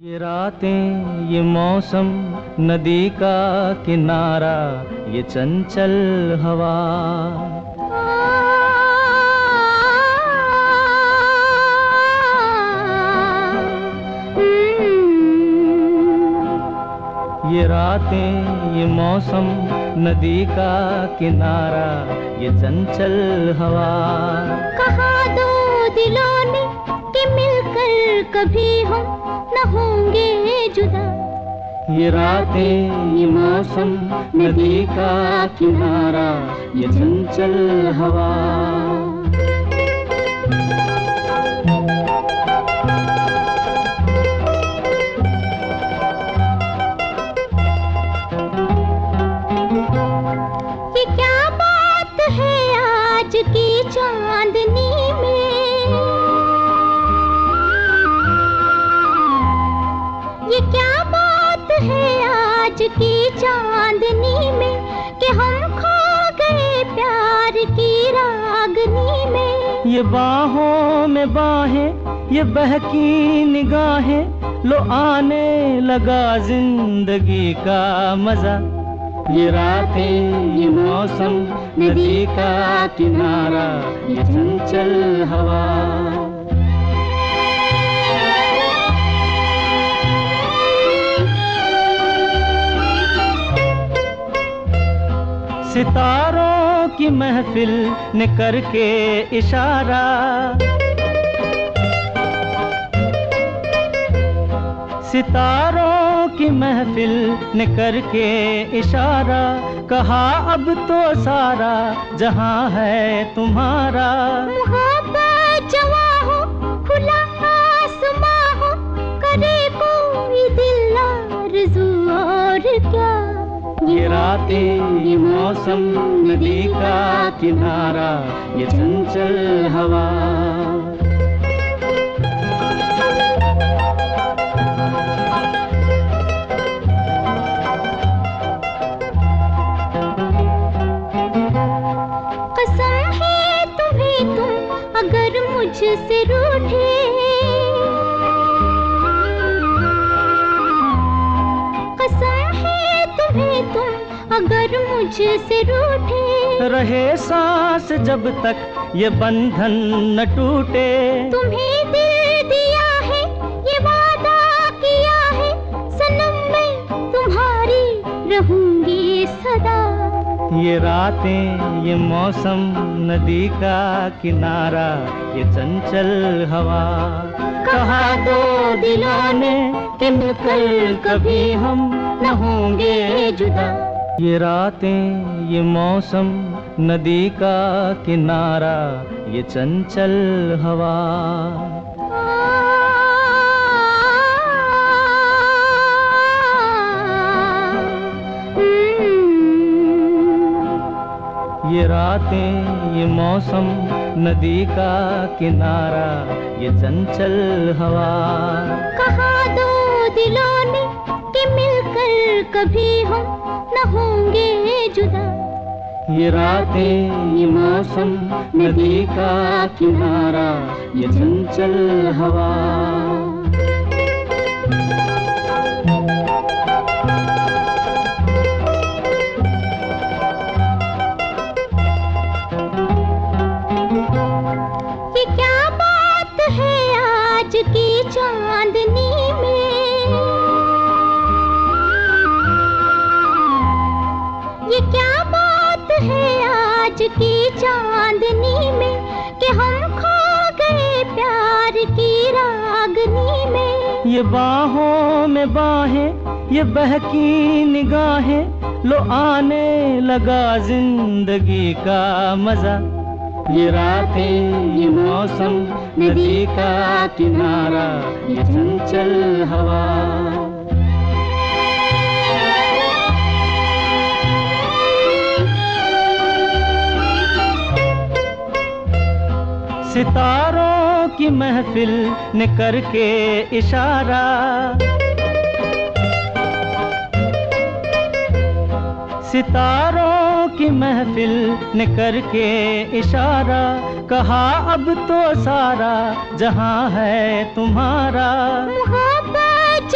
ये रातें, ये मौसम, नदी का किनारा, ये चंचल हवा। ये रातें, ये मौसम, नदी का किनारा, ये चंचल हवा। कहा दो दिलों ने कि मिलकर कभी हम न होंगे जुदा। ये रातें, ये मौसम, नदी का किनारा, ये चंचल हवा। ये क्या बात है आज की चांदनी में, ये क्या बात है आज की चांदनी में कि हम खो गए प्यार की रागनी में। ये बाहों में बाहें, ये बहकी निगाहें, लो आने लगा जिंदगी का मजा। ये रातें, ये मौसम, नदी का किनारा, ये चंचल हवा। सितारों की महफिल ने करके इशारा, सितारों की महफिल ने करके इशारा, कहा अब तो सारा जहां है तुम्हारा। मोहब्बत जवां हो, खुला आसमां हो, करे कोई दिल आरज़ू और क्या। ये रातें, ये मौसम, नदी का किनारा, ये चंचल हवा। कसम है तुम्हें तुम अगर मुझसे रूठे, कसम है तुम्हें तुम अगर मुझसे रूठे, रहे सांस जब तक ये बंधन न टूटे। तुम्हें दिल दिया है, ये वादा किया है, सनम मैं तुम्हारी रहूंगी सदा। ये रातें, ये मौसम, नदी का किनारा, ये चंचल हवा। कहा दो दिलों ने कि मिलकर कभी हम न होंगे जुदा। ये रातें, ये मौसम, नदी का किनारा, ये चंचल हवा। ये रातें, ये मौसम, नदी का किनारा, ये चंचल हवा। कहा दो दिलों ने कि मिलकर कभी हम न होंगे जुदा। ये रातें, ये मौसम, नदी का किनारा, ये चंचल हवा। ये क्या बात है आज की चांदनी में, ये क्या बात है आज की चांदनी में कि हम खो गए प्यार की रागनी में। ये बाहों में बाहें, ये बहकी निगाहें, लो आने लगा जिंदगी का मजा। ये रातें, ये मौसम, नदी का किनारा, ये चंचल हवा। सितारों की महफिल ने करके इशारा, सितारों की महफिल ने करके इशारा, कहा अब तो सारा जहां है तुम्हारा। मोहब्बत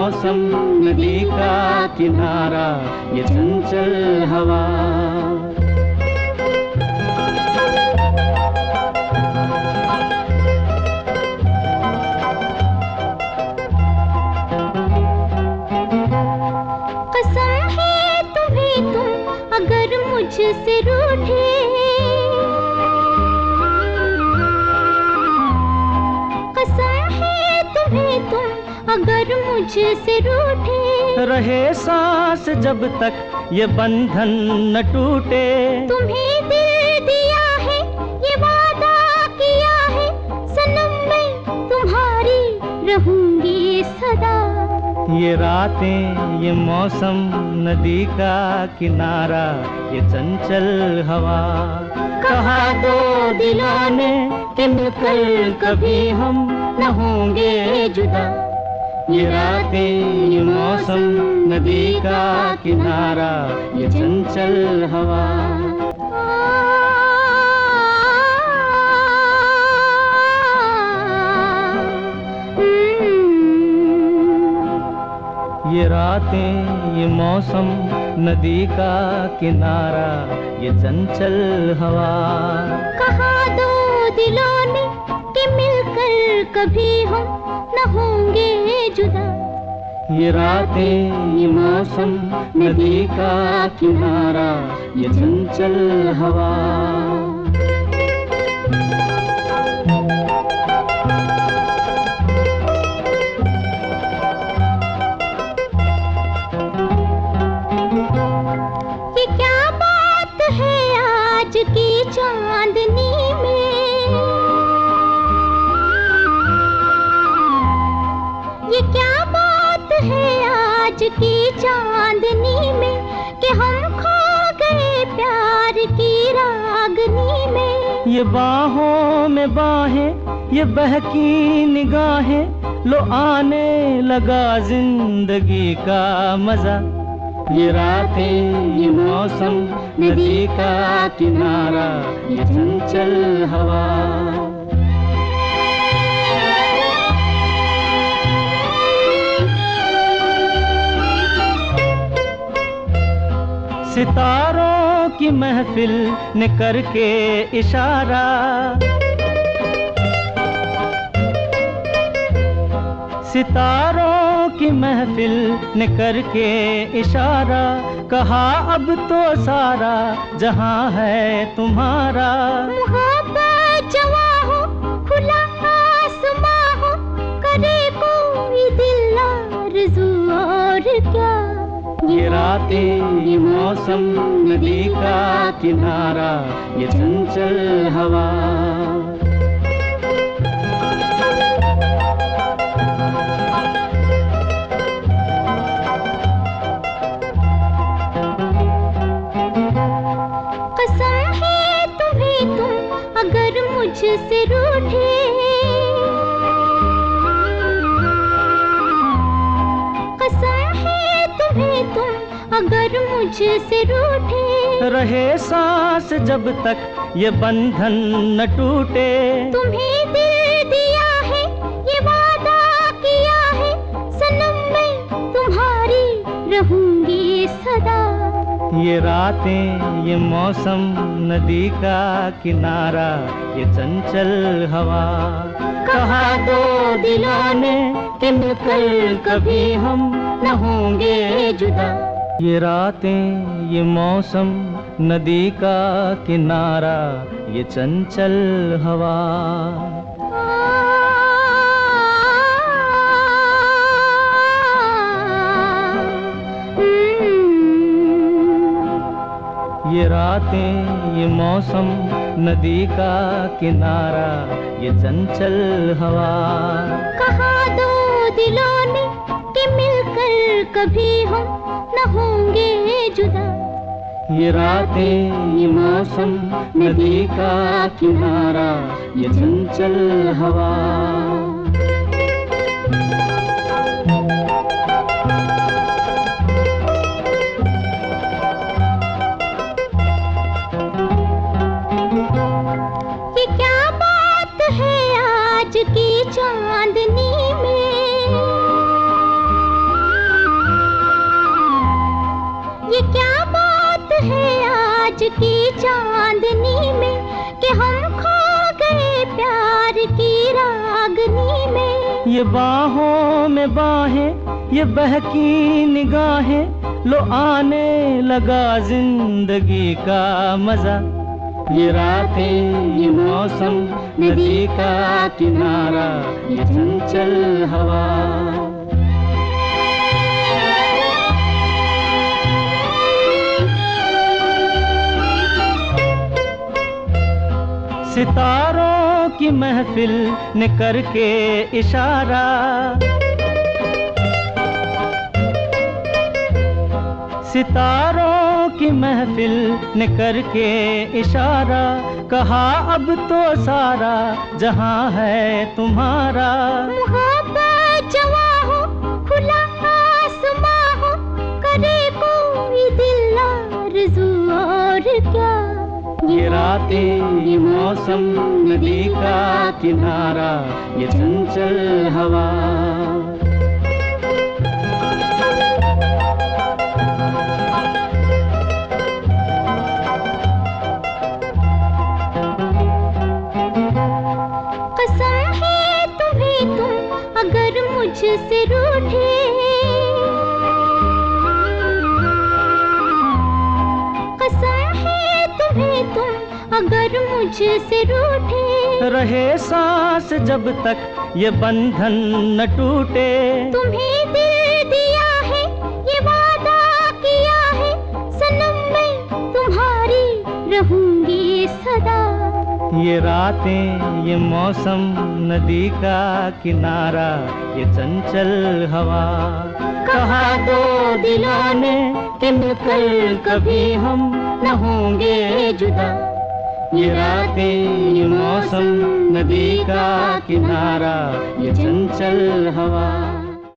मौसम नदी का किनारा, ये चंचल हवा। कसम है तुम्हें तुम अगर मुझसे रूठे, कसम है तुम्हें तुम अगर मुझसे रूठे, रहे सांस जब तक ये बंधन न टूटे। तुम्हें दिल दिया है ये वादा किया है, सनम मैं तुम्हारी रहूंगी सदा। ये रातें ये मौसम नदी का किनारा, ये चंचल हवा। कहा दो दिलों ने कि मिलकर कभी हम न होंगे जुदा। ये रातें ये मौसम नदी का किनारा, ये चंचल हवा। ये रातें ये मौसम नदी का किनारा, ये चंचल हवा। कहा दो दिलों ने कि मिलकर कभी हम न होंगे जुदा। ये रातें ये मौसम नदी का किनारा, ये चंचल हवा। ये क्या बात है आज की चांदनी में, ये क्या बात है आज की चांदनी में कि हम खो गए प्यार की रागनी में। ये बाहों में बाहें ये बहकी निगाहें, लो आने लगा जिंदगी का मजा। ये रातें ये मौसम नदी का किनारा, ये चंचल हवा। सितारों की महफिल ने करके इशारा, सितारों की महफिल ने करके इशारा, कहा अब तो सारा जहां है तुम्हारा। मोहब्बत जवा हो खुला आसमां हो, करे कोई दिल आरज़ू और क्या। ये रातें ये मौसम नदी का किनारा, ये चंचल हवा। कसम है तुम्हें तुम अगर मुझसे रूठे, कसम है तुम्हें तुम अगर मुझसे रूठे, रहे सांस जब तक ये बंधन न टूटे। तुम्हें दिल दिया है ये वादा किया है, सनम मैं तुम्हारी रहूंगी सदा। ये रातें ये मौसम नदी का किनारा, ये चंचल हवा। कहा दो दिलों ने कि मिलकर कभी हम न होंगे जुदा। ये रातें ये मौसम नदी का किनारा, ये चंचल हवा। ये रातें ये मौसम नदी का किनारा, ये चंचल हवा। कहा दो दिलों ने कि मिलकर कभी हम न होंगे जुदा। ये रातें ये मौसम नदी का किनारा, ये चंचल हवा। ये क्या बात है आज की चांदनी में, आज की चांदनी में कि हम खो गए प्यार की रागनी में। ये बाहों में बाहें, ये बहकी निगाहें, लो आने लगा जिंदगी का मजा। ये रातें, ये मौसम, नदी का किनारा, ये चंचल हवा। सितारों की महफिल ने करके इशारा, सितारों की महफिल ने करके इशारा, कहा अब तो सारा जहां है तुम्हारा। मोहब्बत जवां हो, खुला आसमां हो, करे कोई दिल आरज़ू और क्या। ये रातें, ये मौसम, नदी का किनारा, ये चंचल हवा। कसम है तुम्हें तुम अगर मुझसे रूठे, कसम है तुम्हें तुम अगर मुझसे रूठे। रहे सांस जब तक ये बंधन न टूटे, तुम्हें दिल दिया है, ये वादा किया है, सनम मैं तुम्हारी रहूंगी सदा। ये रातें, ये मौसम, नदी का किनारा, ये चंचल हवा। कहा दो दिलों ने कि मिलकर कभी हम न होंगे जुदा। ये रातें, ये मौसम, नदी का किनारा, ये चंचल हवा।